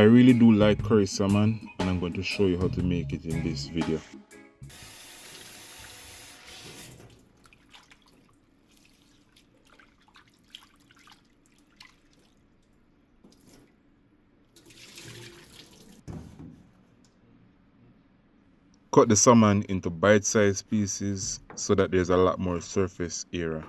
really do like curry salmon, and I'm going to show you how to make it in this video. Cut the salmon into bite-sized pieces so that there's a lot more surface area.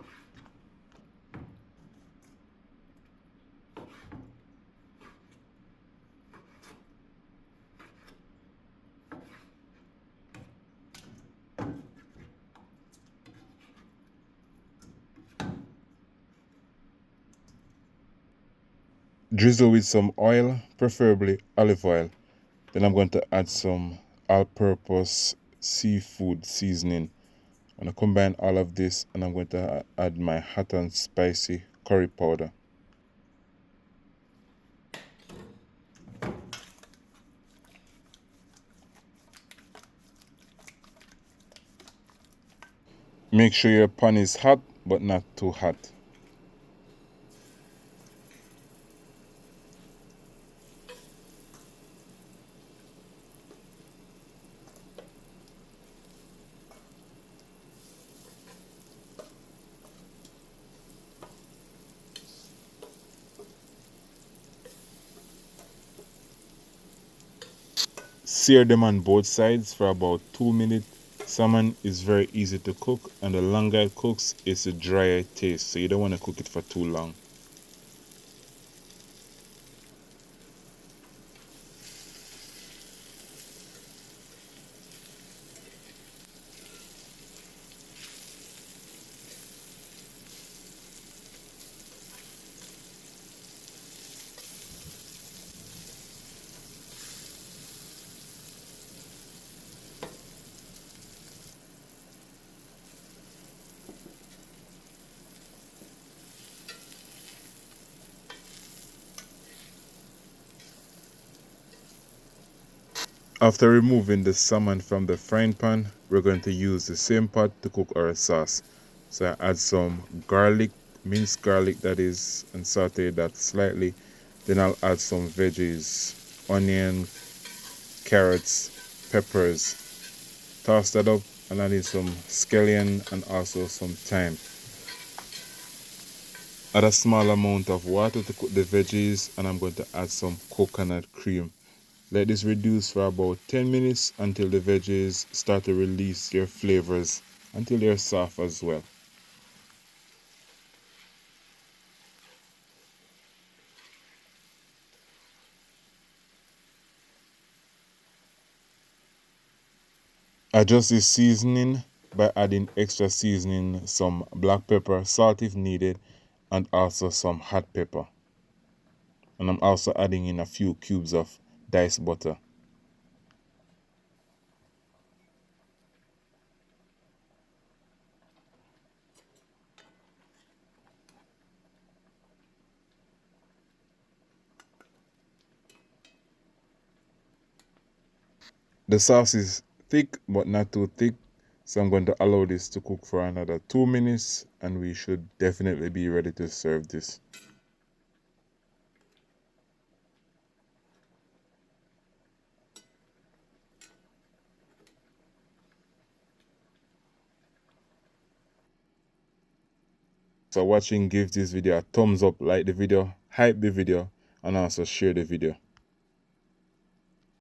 Drizzle with some oil, preferably olive oil. Then I'm going to add some all-purpose seafood seasoning. I'm going to combine all of this, and I'm going to add my hot and spicy curry powder. Make sure your pan is hot, but not too hot. Sear them on both sides for about 2 minutes. Salmon is very easy to cook, and the longer it cooks, it's a drier taste, so you don't want to cook it for too long. After removing the salmon from the frying pan, we're going to use the same pot to cook our sauce. So I add some garlic, minced garlic that is, and saute that slightly. Then I'll add some veggies, onion, carrots, peppers. Toss that up and add in some scallion and also some thyme. Add a small amount of water to cook the veggies, and I'm going to add some coconut cream. Let this reduce for about 10 minutes until the veggies start to release their flavors until they're soft as well. Adjust this seasoning by adding extra seasoning, some black pepper, salt if needed, and also some hot pepper. And I'm also adding in a few cubes of diced butter. The sauce is thick but not too thick, so I'm going to allow this to cook for another 2 minutes, and we should definitely be ready to serve this. So watching, give this video a thumbs up, like the video, hype the video, and also share the video.